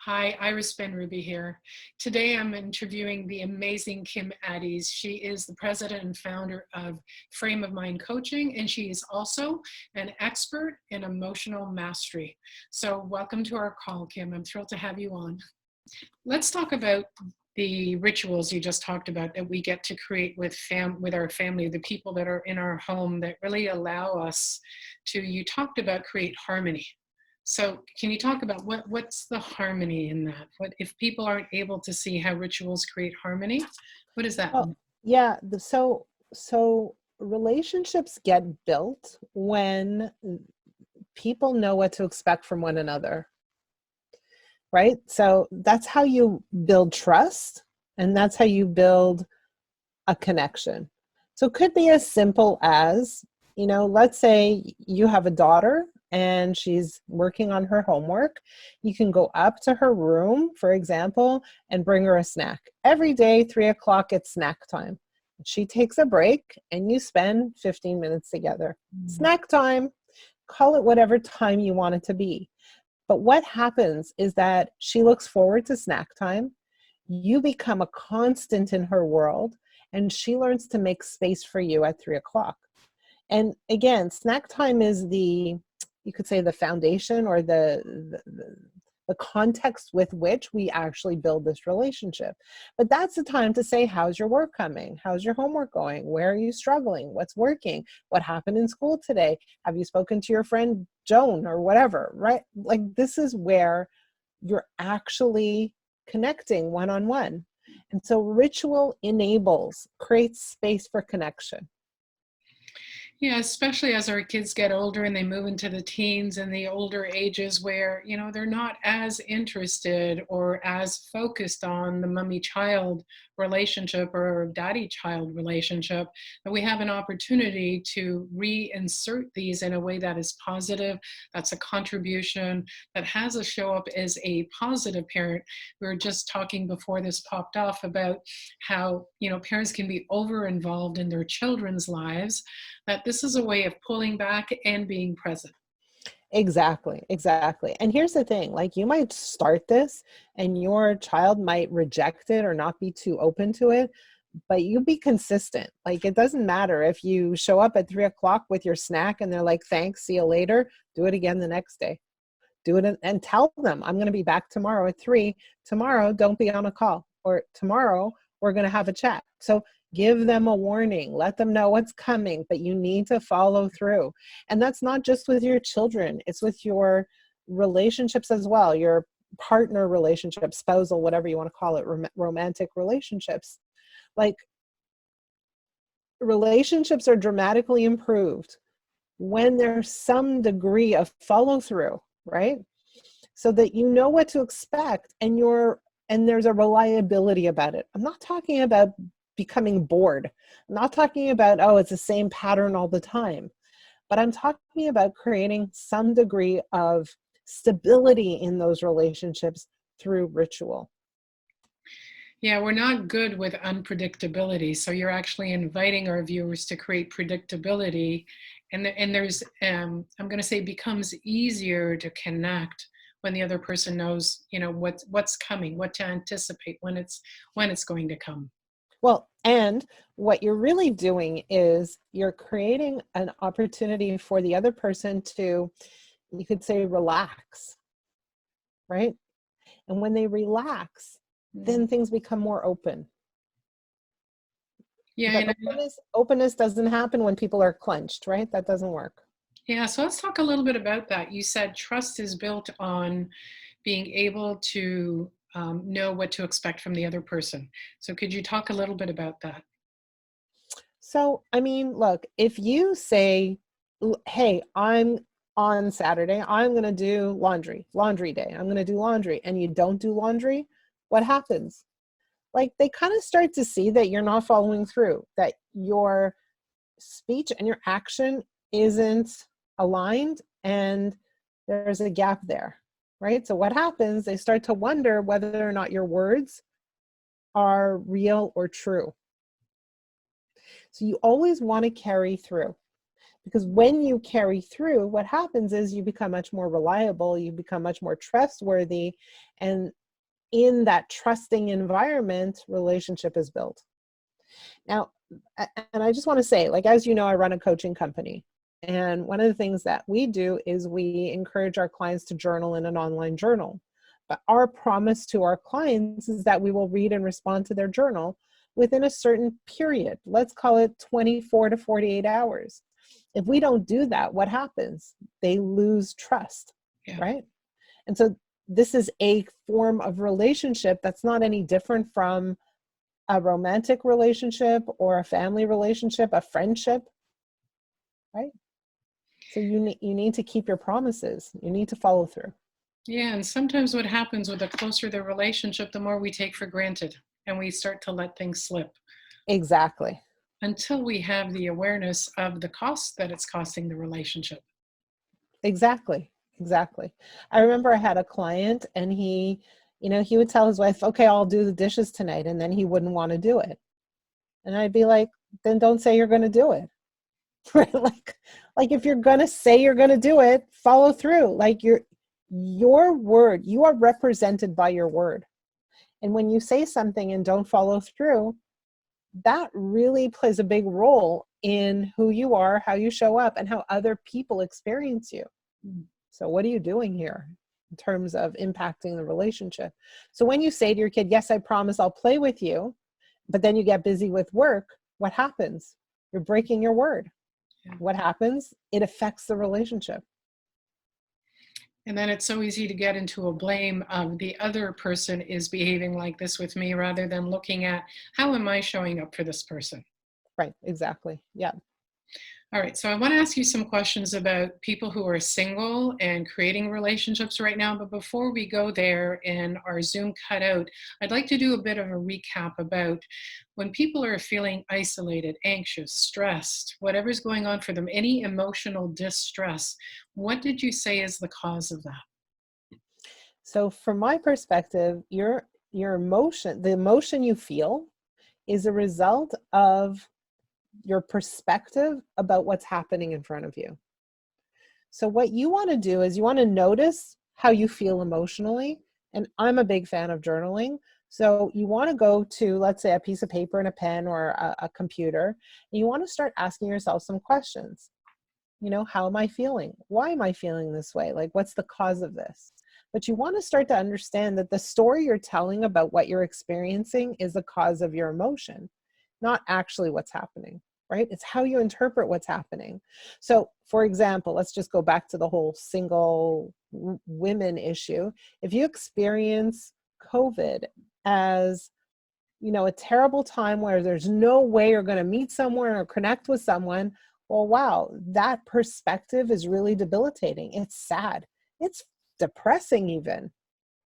Hi, Iris Benrubi here. Today I'm interviewing the amazing Kim Ades. She is the president and founder of Frame of Mind Coaching, and she is also an expert in emotional mastery. So welcome to our call, Kim. I'm thrilled to have you on. Let's talk about the rituals you just talked about that we get to create with our family, the people that are in our home that really allow us to, you talked about create harmony. So can you talk about what's the harmony in that? What if people aren't able to see how rituals create harmony? What does that Well, mean? yeah, so relationships get built when people know what to expect from one another, right? So that's how you build trust, and that's how you build a connection. So it could be as simple as, let's say you have a daughter and she's working on her homework. You can go up to her room, for example, and bring her a snack. Every day, 3 o'clock, it's snack time. She takes a break and you spend 15 minutes together. Snack time, call it whatever time you want it to be. But what happens is that she looks forward to snack time. You become a constant in her world, and she learns to make space for you at 3 o'clock. And again, snack time is you could say the foundation or the context with which we actually build this relationship. But that's the time to say, how's your work coming? How's your homework going? Where are you struggling? What's working? What happened in school today? Have you spoken to your friend Joan or whatever, right? Like, this is where you're actually connecting one-on-one. And so ritual creates space for connection. Yeah, especially as our kids get older and they move into the teens and the older ages where, they're not as interested or as focused on the mummy-child relationship or daddy-child relationship, that we have an opportunity to reinsert these in a way that is positive, that's a contribution, that has a show up as a positive parent. We were just talking before this popped off about how, parents can be over-involved in their children's lives, that this is a way of pulling back and being present. Exactly. And here's the thing, like, you might start this and your child might reject it or not be too open to it, but you be consistent. Like, it doesn't matter if you show up at 3 o'clock with your snack and they're like, thanks, see you later. Do it again the next day. Do it and tell them, I'm going to be back tomorrow at 3. Tomorrow, don't be on a call. Or tomorrow, we're going to have a chat. So give them a warning. Let them know what's coming, but you need to follow through. And that's not just with your children. It's with your relationships as well, your partner relationship, spousal, whatever you want to call it, romantic relationships. Like, relationships are dramatically improved when there's some degree of follow through, right? So that you know what to expect and there's a reliability about it. I'm not talking about becoming bored. I'm not talking about, oh, it's the same pattern all the time. But I'm talking about creating some degree of stability in those relationships through ritual. Yeah, we're not good with unpredictability. So you're actually inviting our viewers to create predictability. And there's, I'm going to say, becomes easier to connect when the other person knows, what's coming, what to anticipate, when it's going to come. Well, and what you're really doing is you're creating an opportunity for the other person to, you could say, relax, right? And when they relax, then things become more open. Yeah, But openness doesn't happen when people are clenched, right? That doesn't work. yeah. So let's talk a little bit about that. You said trust is built on being able to know what to expect from the other person. So could you talk a little bit about that? So, I mean, look, if you say, hey, I'm on Saturday, I'm going to do laundry day. I'm going to do laundry, and you don't do laundry, what happens? Like, they kind of start to see that you're not following through, that your speech and your action isn't aligned, and there's a gap there, right? So what happens? They start to wonder whether or not your words are real or true. So you always want to carry through. Because when you carry through, what happens is you become much more reliable, you become much more trustworthy, and in that trusting environment, relationship is built. Now, and I just want to say, like, as you know, I run a coaching company. And one of the things that we do is we encourage our clients to journal in an online journal. But our promise to our clients is that we will read and respond to their journal within a certain period. Let's call it 24 to 48 hours. If we don't do that, what happens? They lose trust, right? And so this is a form of relationship that's not any different from a romantic relationship or a family relationship, a friendship, right? So you need to keep your promises. You need to follow through. Yeah, and sometimes what happens with the closer the relationship, the more we take for granted and we start to let things slip. Exactly. Until we have the awareness of the cost that it's costing the relationship. Exactly. Exactly. I remember I had a client and he would tell his wife, okay, I'll do the dishes tonight. And then he wouldn't want to do it. And I'd be like, then don't say you're going to do it. Right? Like if you're going to say you're going to do it, follow through. Like your word, you are represented by your word. And when you say something and don't follow through, that really plays a big role in who you are, how you show up, and how other people experience you. So what are you doing here in terms of impacting the relationship? So when you say to your kid, yes, I promise I'll play with you, but then you get busy with work, what happens? You're breaking your word. Yeah. What happens? It affects the relationship. And then it's so easy to get into a blame of the other person is behaving like this with me rather than looking at how am I showing up for this person? Right, exactly. Yeah. All right, so I want to ask you some questions about people who are single and creating relationships right now. But before we go there and our Zoom cut out, I'd like to do a bit of a recap about when people are feeling isolated, anxious, stressed, whatever's going on for them, any emotional distress. What did you say is the cause of that? So from my perspective, your emotion, the emotion you feel is a result of your perspective about what's happening in front of you. So what you want to do is you want to notice how you feel emotionally. And I'm a big fan of journaling. So you want to go to, let's say, a piece of paper and a pen or a computer. And you want to start asking yourself some questions. How am I feeling? Why am I feeling this way? Like, what's the cause of this? But you want to start to understand that the story you're telling about what you're experiencing is the cause of your emotion, not actually what's happening, right? It's how you interpret what's happening. So, for example, let's just go back to the whole single women issue. If you experience COVID as a terrible time where there's no way you're going to meet someone or connect with someone, well, wow, that perspective is really debilitating. It's sad. It's depressing even,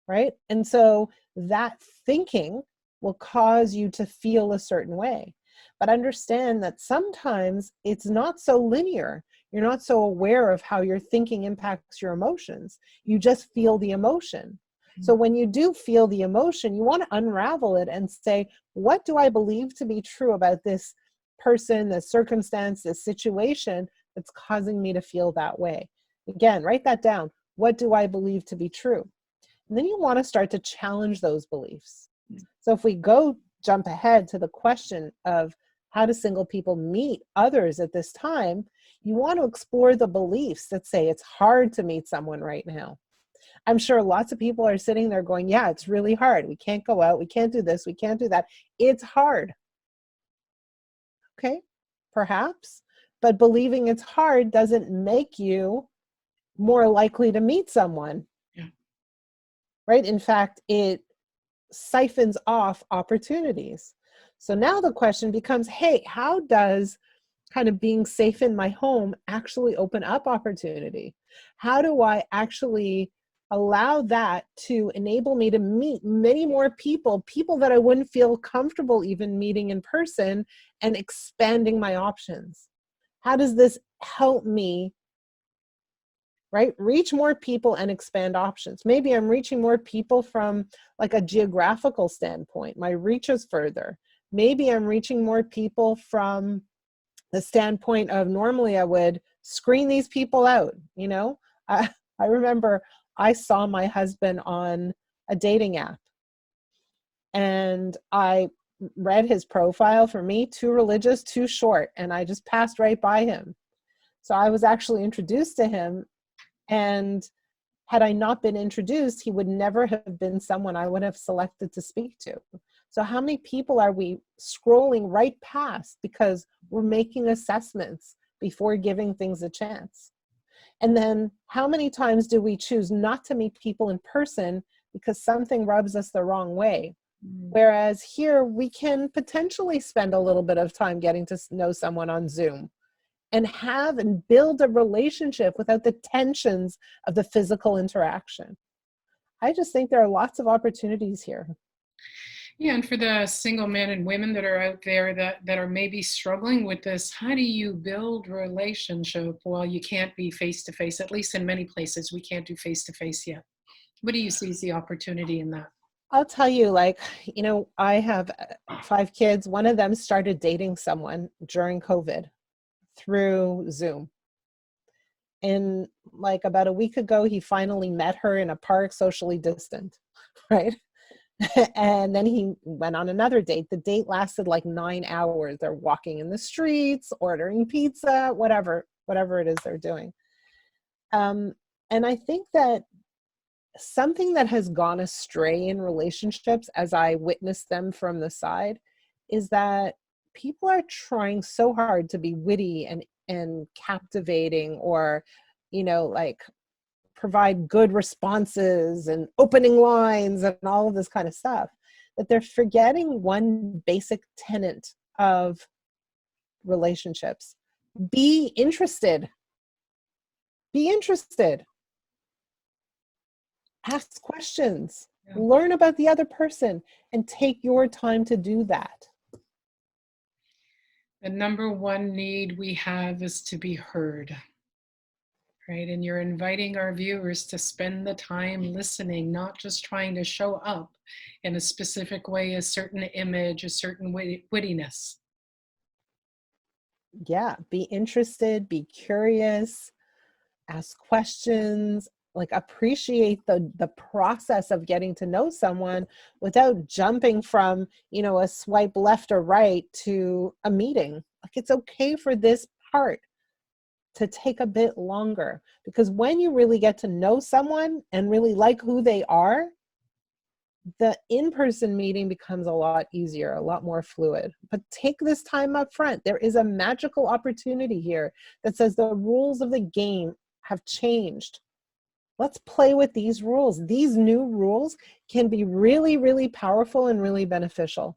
right? And so that thinking will cause you to feel a certain way. But understand that sometimes it's not so linear. You're not so aware of how your thinking impacts your emotions. You just feel the emotion. So when you do feel the emotion, you want to unravel it and say, what do I believe to be true about this person, this circumstance, this situation that's causing me to feel that way? Again, write that down. What do I believe to be true? And then you want to start to challenge those beliefs. So if we jump ahead to the question of how do single people meet others at this time, you want to explore the beliefs that say it's hard to meet someone right now. I'm sure lots of people are sitting there going, yeah, it's really hard. We can't go out. We can't do this. We can't do that. It's hard. Okay, perhaps. But believing it's hard doesn't make you more likely to meet someone. Yeah. Right? In fact, it siphons off opportunities. So now the question becomes, hey, how does kind of being safe in my home actually open up opportunity? How do I actually allow that to enable me to meet many more people that I wouldn't feel comfortable even meeting in person, and expanding my options? How does this help me, right, reach more people and expand options? Maybe I'm reaching more people from like a geographical standpoint. My reach is further. Maybe I'm reaching more people from the standpoint of normally I would screen these people out, you know? I remember I saw my husband on a dating app and I read his profile. For me, too religious, too short, and I just passed right by him. So I was actually introduced to him, and had I not been introduced, he would never have been someone I would have selected to speak to. So how many people are we scrolling right past because we're making assessments before giving things a chance? And then how many times do we choose not to meet people in person because something rubs us the wrong way? Whereas here we can potentially spend a little bit of time getting to know someone on Zoom and have and build a relationship without the tensions of the physical interaction. I just think there are lots of opportunities here. Yeah, and for the single men and women that are out there that are maybe struggling with this, how do you build relationship while you can't be face to face? At least in many places, we can't do face to face yet. What do you see as the opportunity in that? I'll tell you, like, you know, I have 5 kids. One of them started dating someone during COVID through Zoom. And like about a week ago, he finally met her in a park, socially distant, right? And then he went on another date. The date lasted like 9 hours. They're walking in the streets, ordering pizza, whatever it is they're doing. And I think that something that has gone astray in relationships as I witness them from the side is that people are trying so hard to be witty and captivating, or, you know, like provide good responses and opening lines and all of this kind of stuff, that they're forgetting one basic tenet of relationships. Be interested. Be interested. Ask questions. Yeah. Learn about the other person and take your time to do that. The number one need we have is to be heard, right? And you're inviting our viewers to spend the time listening, not just trying to show up in a specific way, a certain image, a certain wittiness. Yeah, be interested, be curious, ask questions, like appreciate the process of getting to know someone without jumping from, you know, a swipe left or right to a meeting. Like, it's okay for this part to take a bit longer, because when you really get to know someone and really like who they are, the in-person meeting becomes a lot easier, a lot more fluid. But take this time up front. There is a magical opportunity here that says the rules of the game have changed. Let's play with these rules. These new rules can be really, really powerful and really beneficial.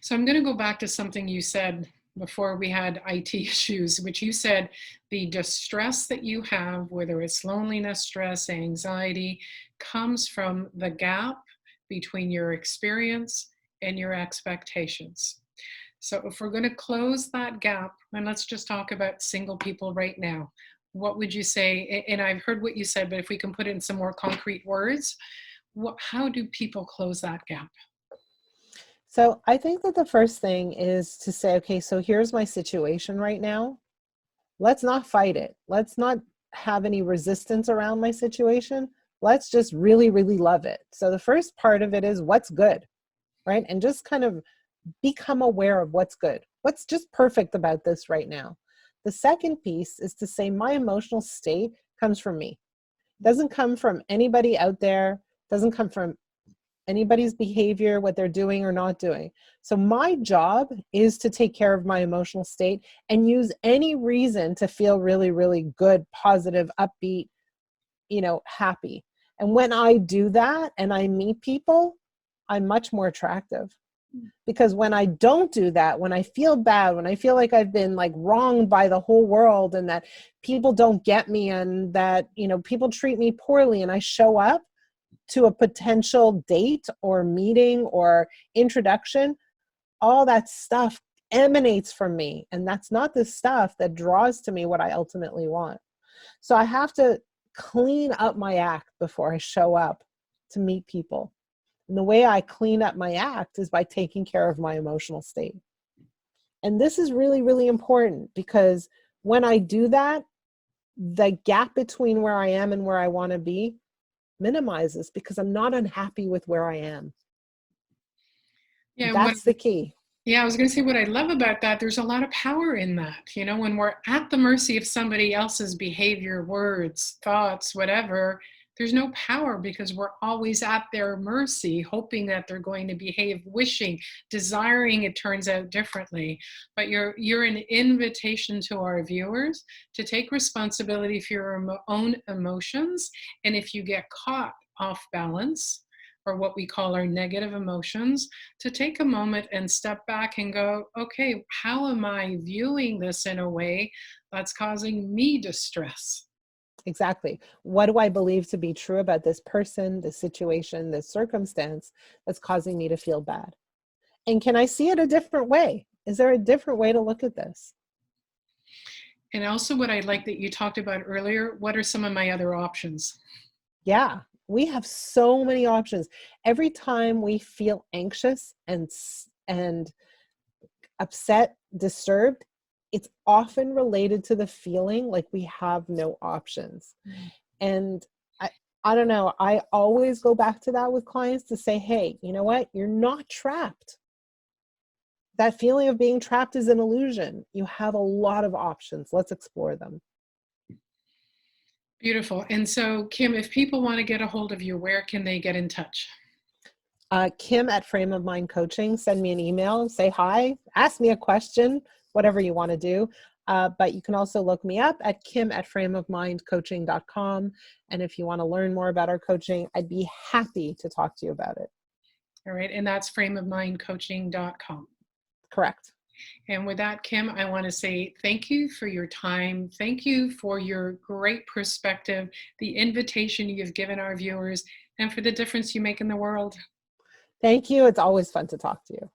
So I'm going to go back to something you said before we had IT issues, which you said the distress that you have, whether it's loneliness, stress, anxiety, comes from the gap between your experience and your expectations. So if we're going to close that gap, and let's just talk about single people right now, what would you say? And I've heard what you said, but if we can put it in some more concrete words, how do people close that gap? So I think that the first thing is to say, okay, so here's my situation right now. Let's not fight it. Let's not have any resistance around my situation. Let's just really, really love it. So the first part of it is what's good, right? And just kind of become aware of what's good. What's just perfect about this right now. The second piece is to say my emotional state comes from me. It doesn't come from anybody out there. It doesn't come from anybody's behavior, what they're doing or not doing. So my job is to take care of my emotional state and use any reason to feel really, really good, positive, upbeat, you know, happy. And when I do that and I meet people, I'm much more attractive. Because when I don't do that, when I feel bad, when I feel like I've been like wronged by the whole world and that people don't get me and that, you know, people treat me poorly, and I show up to a potential date or meeting or introduction, all that stuff emanates from me. And that's not the stuff that draws to me what I ultimately want. So I have to clean up my act before I show up to meet people. And the way I clean up my act is by taking care of my emotional state. And this is really, really important, because when I do that, the gap between where I am and where I want to be minimizes, because I'm not unhappy with where I am. Yeah, and That's the key. yeah, I was going to say what I love about that, there's a lot of power in that. You know, when we're at the mercy of somebody else's behavior, words, thoughts, whatever, there's no power because we're always at their mercy, hoping that they're going to behave, wishing, desiring it turns out differently. But you're an invitation to our viewers to take responsibility for your own emotions. And if you get caught off balance, or what we call our negative emotions, to take a moment and step back and go, okay, how am I viewing this in a way that's causing me distress? Exactly. What do I believe to be true about this person, this situation, this circumstance that's causing me to feel bad? And can I see it a different way? Is there a different way to look at this? And also, what I like that you talked about earlier, what are some of my other options? Yeah, we have so many options. Every time we feel anxious and upset, disturbed, it's often related to the feeling like we have no options. And I don't know, I always go back to that with clients to say, hey, you know what? You're not trapped. That feeling of being trapped is an illusion. You have a lot of options. Let's explore them. Beautiful. And so, Kim, if people want to get a hold of you, where can they get in touch? Kim at Frame of Mind Coaching, send me an email, say hi, ask me a question, whatever you want to do. But you can also look me up at Kim at frameofmindcoaching.com. And if you want to learn more about our coaching, I'd be happy to talk to you about it. All right. And that's frameofmindcoaching.com. Correct. And with that, Kim, I want to say thank you for your time. Thank you for your great perspective, the invitation you've given our viewers, and for the difference you make in the world. Thank you. It's always fun to talk to you.